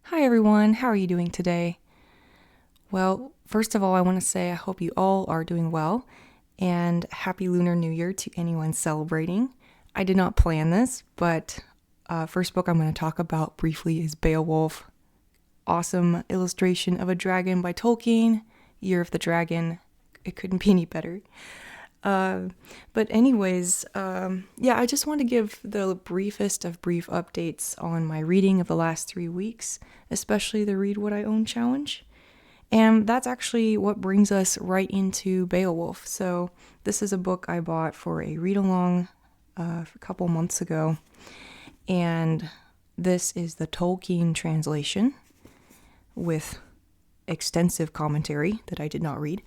Hi everyone, how are you doing today? Well, first of all, I want to say I hope you all are doing well and happy Lunar New Year to anyone celebrating. I did not plan this, but first book I'm going to talk about briefly is Beowulf. Awesome illustration of a dragon by Tolkien, Year of the Dragon. It couldn't be any better. Uh, but anyways, I just want to give the briefest of brief updates on my reading of the last 3 weeks, especially the Read What I Own challenge. And that's actually what brings us right into Beowulf. So this is a book I bought for a read-along a couple months ago, and this is the Tolkien translation with extensive commentary that I did not read.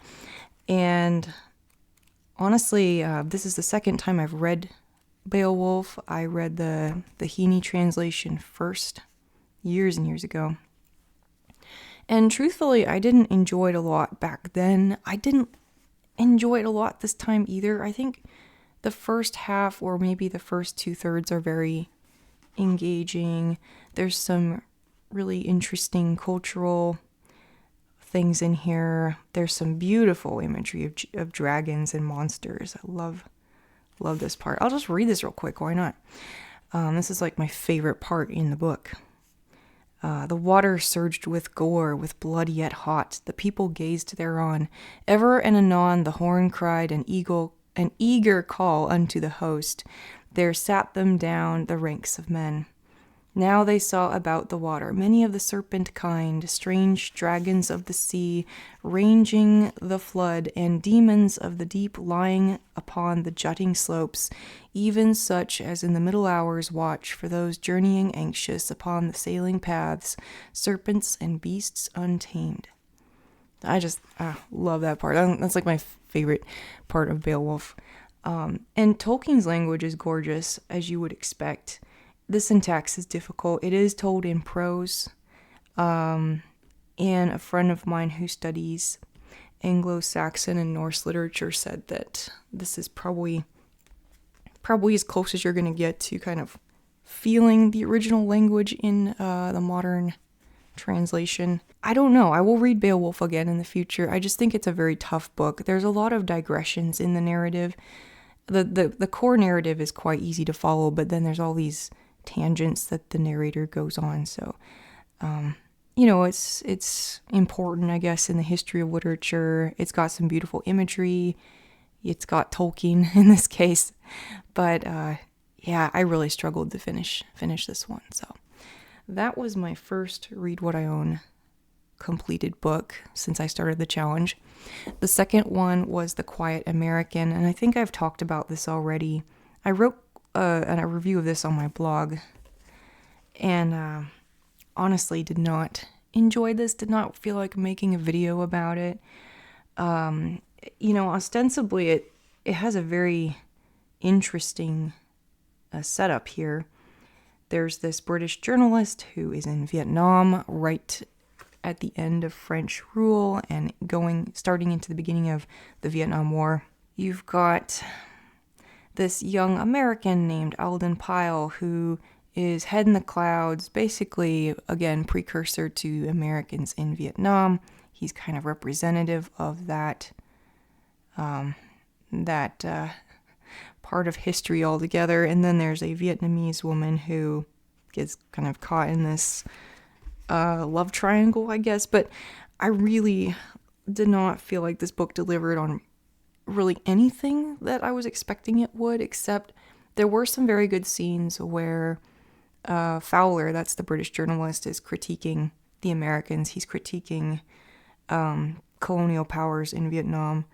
And honestly, this is the second time I've read Beowulf. I read the Heaney translation first, years and years ago. And truthfully, I didn't enjoy it a lot back then. I didn't enjoy it a lot this time either. I think the first half, or maybe the first 2/3, are very engaging. There's some really interesting cultural things in here. There's some beautiful imagery of dragons and monsters. I love this part. I'll just read this real quick. Why not? This is like my favorite part in the book. The water surged with gore, with blood yet hot. The people gazed thereon. Ever and anon the horn cried an eager call unto the host. There sat them down the ranks of men. Now they saw about the water many of the serpent kind, strange dragons of the sea, ranging the flood, and demons of the deep lying upon the jutting slopes, even such as in the middle hours watch for those journeying anxious upon the sailing paths, serpents and beasts untamed. I just love that part. That's like my favorite part of Beowulf. And Tolkien's language is gorgeous, as you would expect. The syntax is difficult. It is told in prose. And a friend of mine who studies Anglo-Saxon and Norse literature said that this is probably as close as you're going to get to kind of feeling the original language in the modern translation. I don't know. I will read Beowulf again in the future. I just think it's a very tough book. There's a lot of digressions in the narrative. The core narrative is quite easy to follow, but then there's all these tangents that the narrator goes on. So, it's important, I guess, in the history of literature. It's got some beautiful imagery. It's got Tolkien in this case. But, I really struggled to finish this one. So that was my first Read What I Own completed book since I started the challenge. The second one was The Quiet American, and I think I've talked about this already. I wrote a review of this on my blog, and honestly did not enjoy this, did not feel like making a video about it. Ostensibly it has a very interesting setup here. There's this British journalist who is in Vietnam right at the end of French rule and starting into the beginning of the Vietnam War. You've got this young American named Alden Pyle who is head in the clouds, basically, again, precursor to Americans in Vietnam. He's kind of representative of that part of history altogether. And then there's a Vietnamese woman who gets kind of caught in this love triangle, I guess. But I really did not feel like this book delivered on really anything that I was expecting it would, except there were some very good scenes where Fowler, that's the British journalist, is critiquing the Americans. He's critiquing colonial powers in Vietnam.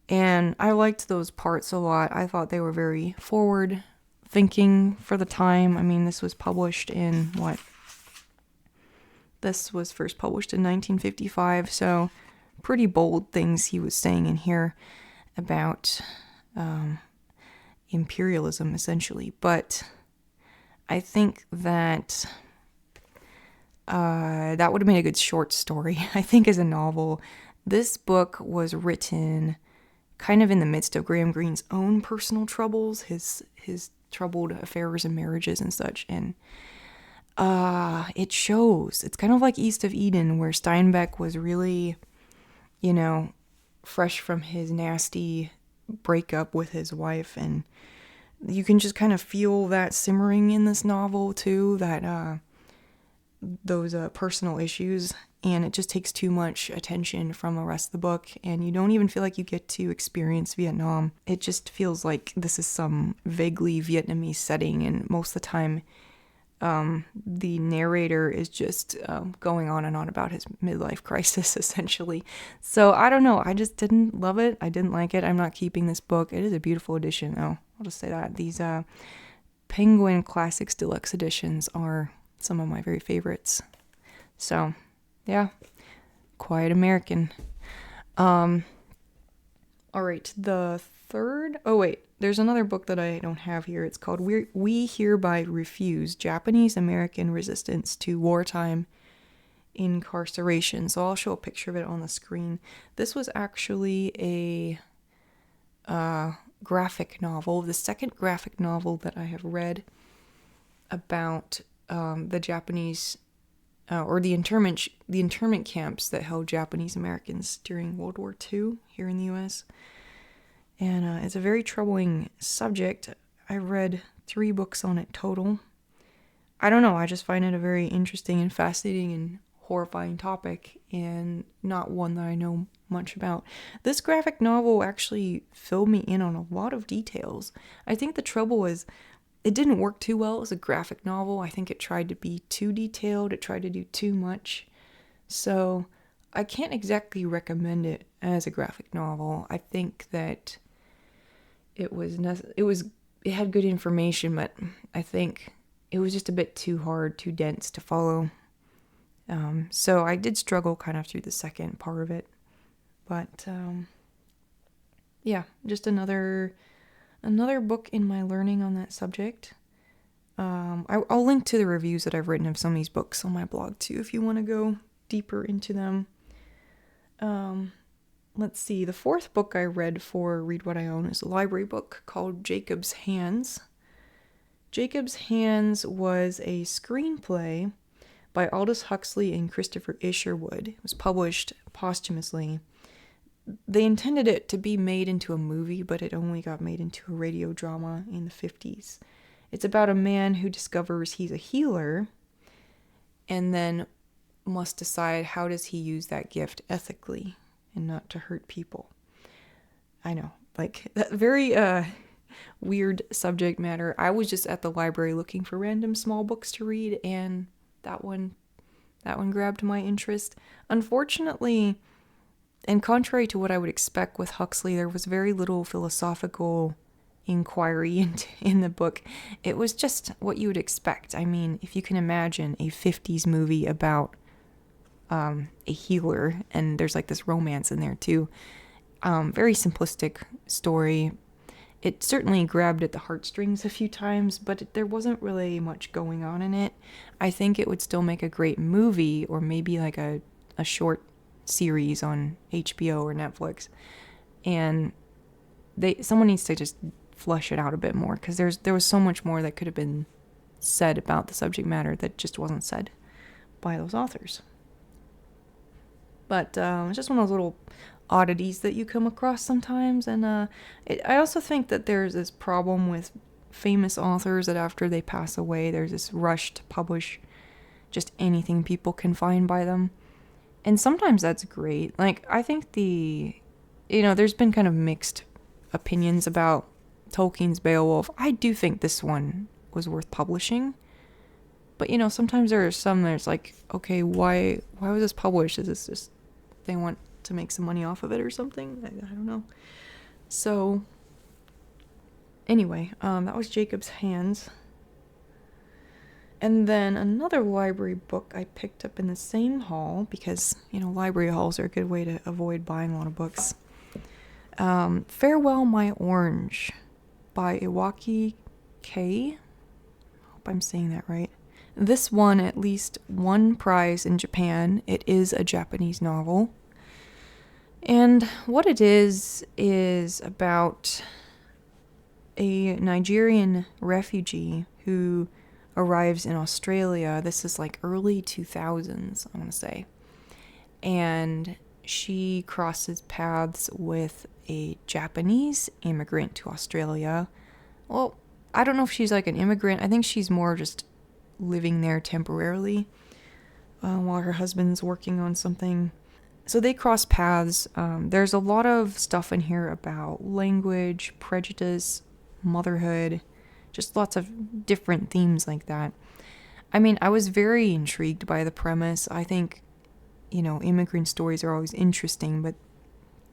And I liked those parts a lot. I thought they were very forward thinking for the time. I mean, this was published in This was first published in 1955, so pretty bold things he was saying in here about imperialism, essentially. But I think that that would have made a good short story. I think as a novel, this book was written kind of in the midst of Graham Greene's own personal troubles, his troubled affairs and marriages and such. And It shows. It's kind of like East of Eden, where Steinbeck was really, you know, fresh from his nasty breakup with his wife, and you can just kind of feel that simmering in this novel too, that those personal issues, and it just takes too much attention from the rest of the book, and you don't even feel like you get to experience Vietnam. It just feels like this is some vaguely Vietnamese setting, and most of the time the narrator is just going on and on about his midlife crisis, essentially. So I don't know. I just didn't love it. I didn't like it. I'm not keeping this book. It is a beautiful edition, though. I'll just say that. These Penguin Classics Deluxe editions are some of my very favorites. So, yeah. Quiet American. All right. The third... Oh, wait. There's another book that I don't have here. It's called We Hereby Refuse, Japanese-American Resistance to Wartime Incarceration. So I'll show a picture of it on the screen. This was actually a graphic novel, the second graphic novel that I have read about the Japanese, or the internment camps that held Japanese Americans during World War II here in the U.S., and it's a very troubling subject. I read 3 books on it total. I don't know, I just find it a very interesting and fascinating and horrifying topic, and not one that I know much about. This graphic novel actually filled me in on a lot of details. I think the trouble was it didn't work too well as a graphic novel. I think it tried to be too detailed. It tried to do too much. So I can't exactly recommend it as a graphic novel. I think that it had good information, but I think it was just a bit too hard, too dense to follow. So I did struggle kind of through the second part of it. But yeah, just another book in my learning on that subject. I'll link to the reviews that I've written of some of these books on my blog too, if you want to go deeper into them. Let's see, the fourth book I read for Read What I Own is a library book called Jacob's Hands. Jacob's Hands was a screenplay by Aldous Huxley and Christopher Isherwood. It was published posthumously. They intended it to be made into a movie, but it only got made into a radio drama in the 50s. It's about a man who discovers he's a healer and then must decide how does he use that gift ethically and not to hurt people. I know, like, that very weird subject matter. I was just at the library looking for random small books to read, and that one grabbed my interest. Unfortunately, and contrary to what I would expect with Huxley, there was very little philosophical inquiry in the book. It was just what you would expect. I mean, if you can imagine a 50s movie about a healer, and there's like this romance in there too. Very simplistic story. It certainly grabbed at the heartstrings a few times, but there wasn't really much going on in it. I think it would still make a great movie, or maybe like a short series on HBO or Netflix. And someone needs to just flush it out a bit more, because there was so much more that could have been said about the subject matter that just wasn't said by those authors. But it's just one of those little oddities that you come across sometimes. And I also think that there's this problem with famous authors that after they pass away, there's this rush to publish just anything people can find by them. And sometimes that's great. Like, I think there's been kind of mixed opinions about Tolkien's Beowulf. I do think this one was worth publishing. But, sometimes there are some that's like, okay, why was this published? Is this just they want to make some money off of it or something? I don't know. So, anyway, that was Jacob's Hands. And then another library book I picked up in the same hall, because, library halls are a good way to avoid buying a lot of books. Farewell, My Orange by Iwaki Kei. Hope I'm saying that right. This won at least one prize in Japan. It is a Japanese novel. And what it is about a Nigerian refugee who arrives in Australia. This is like early 2000s, I want to say. And she crosses paths with a Japanese immigrant to Australia. Well, I don't know if she's like an immigrant. I think she's more just living there temporarily while her husband's working on something. So they cross paths. There's a lot of stuff in here about language, prejudice, motherhood, just lots of different themes like that. I mean, I was very intrigued by the premise. I think, immigrant stories are always interesting, but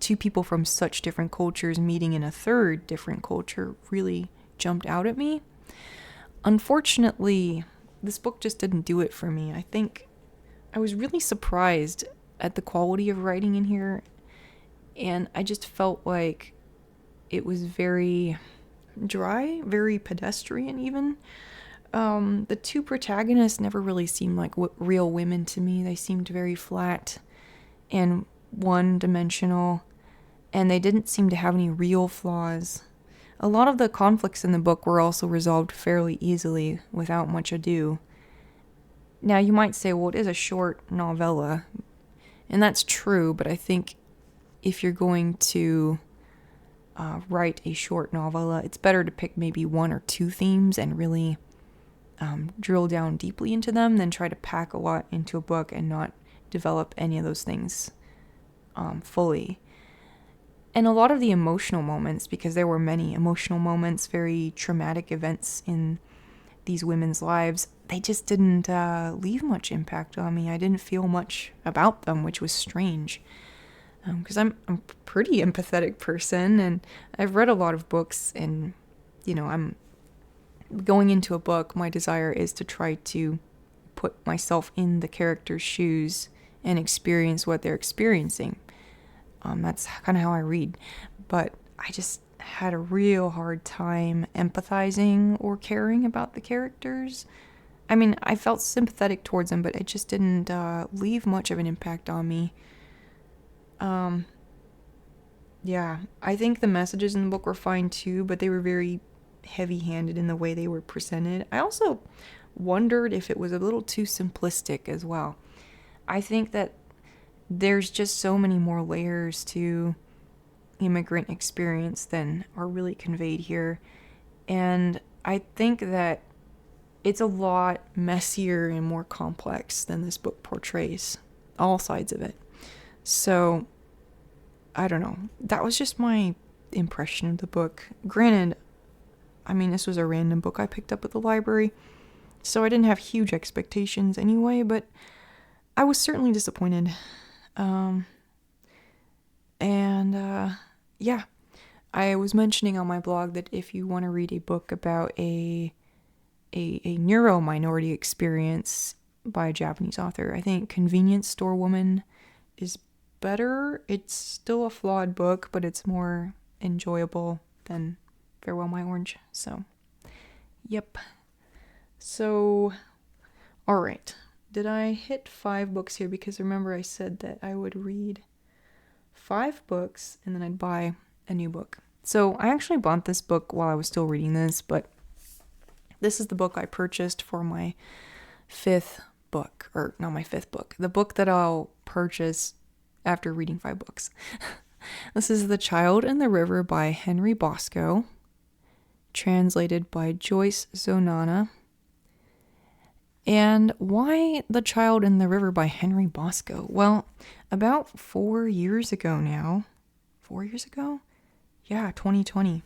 two people from such different cultures meeting in a third different culture really jumped out at me. Unfortunately, this book just didn't do it for me. I think I was really surprised at the quality of writing in here, and I just felt like it was very dry, very pedestrian even. The two protagonists never really seemed like real women to me. They seemed very flat and one-dimensional, and they didn't seem to have any real flaws. A lot of the conflicts in the book were also resolved fairly easily, without much ado. Now, you might say, well, it is a short novella, and that's true, but I think if you're going to write a short novella, it's better to pick maybe one or two themes and really drill down deeply into them than try to pack a lot into a book and not develop any of those things fully. And a lot of the emotional moments, because there were many emotional moments, very traumatic events in these women's lives, they just didn't leave much impact on me. I didn't feel much about them, which was strange. Because I'm a pretty empathetic person, and I've read a lot of books, and, I'm going into a book, my desire is to try to put myself in the character's shoes and experience what they're experiencing. That's kind of how I read. But I just had a real hard time empathizing or caring about the characters. I mean, I felt sympathetic towards them, but it just didn't leave much of an impact on me. Yeah, I think the messages in the book were fine too, but they were very heavy-handed in the way they were presented. I also wondered if it was a little too simplistic as well. I think that there's just so many more layers to immigrant experience than are really conveyed here. And I think that it's a lot messier and more complex than this book portrays, all sides of it. So, I don't know. That was just my impression of the book. Granted, I mean, this was a random book I picked up at the library, so I didn't have huge expectations anyway, but I was certainly disappointed. Yeah, I was mentioning on my blog that if you want to read a book about a neuro-minority experience by a Japanese author, I think Convenience Store Woman is better. It's still a flawed book, but it's more enjoyable than Farewell My Orange. So, yep. So, alright. Did I hit 5 books here? Because remember I said that I would read 5 books and then I'd buy a new book. So I actually bought this book while I was still reading this, but this is the book I purchased for my 5th book. Or not my 5th book. The book that I'll purchase after reading 5 books. This is The Child in the River by Henry Bosco, translated by Joyce Zonana. And why The Child in the River by Henry Bosco? Well, about 4 years ago now. 4 years ago? Yeah, 2020.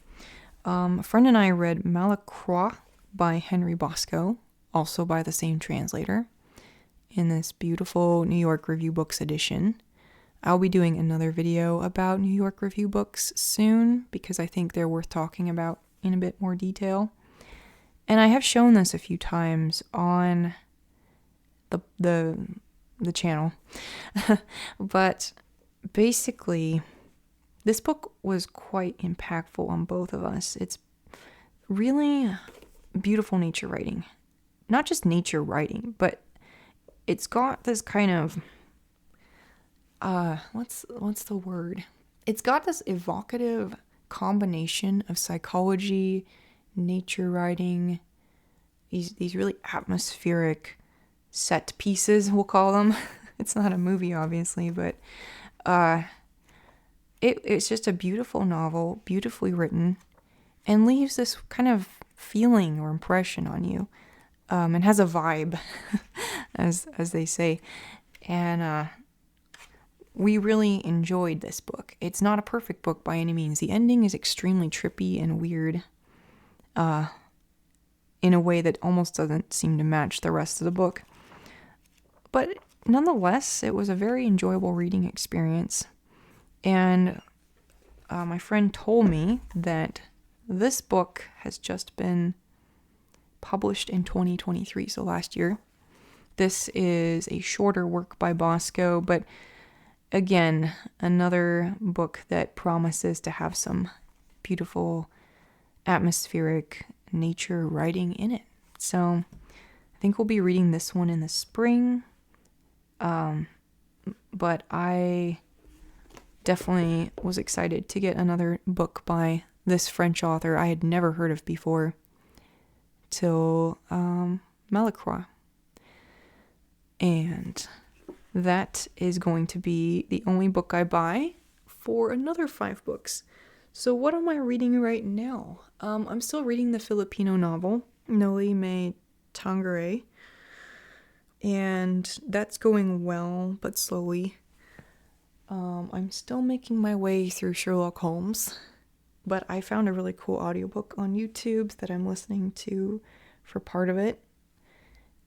A friend and I read Malacroix by Henry Bosco, also by the same translator, in this beautiful New York Review Books edition. I'll be doing another video about New York Review Books soon, because I think they're worth talking about in a bit more detail. And I have shown this a few times on the channel. But basically, this book was quite impactful on both of us. It's really beautiful nature writing. Not just nature writing, but it's got this kind of what's the word? It's got this evocative combination of psychology, nature writing, these really atmospheric set pieces, we'll call them. It's not a movie, obviously, but it's just a beautiful novel, beautifully written, and leaves this kind of feeling or impression on you, and has a vibe, as they say. And we really enjoyed this book. It's not a perfect book by any means. The ending is extremely trippy and weird, in a way that almost doesn't seem to match the rest of the book. But nonetheless, it was a very enjoyable reading experience. And my friend told me that this book has just been published in 2023, so last year. This is a shorter work by Bosco, but again, another book that promises to have some beautiful atmospheric nature writing in it. So I think we'll be reading this one in the spring. But I definitely was excited to get another book by this French author I had never heard of before till Malacroix. And that is going to be the only book I buy for another 5 books. So what am I reading right now? I'm still reading the Filipino novel, Noli Me Tangere. And that's going well, but slowly. I'm still making my way through Sherlock Holmes, but I found a really cool audiobook on YouTube that I'm listening to for part of it.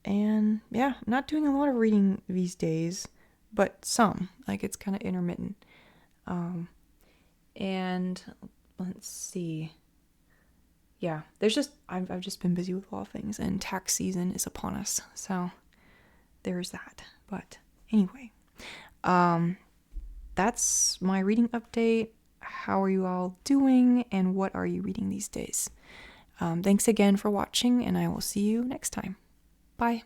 And yeah, I'm not doing a lot of reading these days, but some. Like, it's kind of intermittent. And let's see. Yeah, I've just been busy with a lot of things, and tax season is upon us, so there's that. But anyway, that's my reading update. How are you all doing, and what are you reading these days? Thanks again for watching, and I will see you next time. Bye.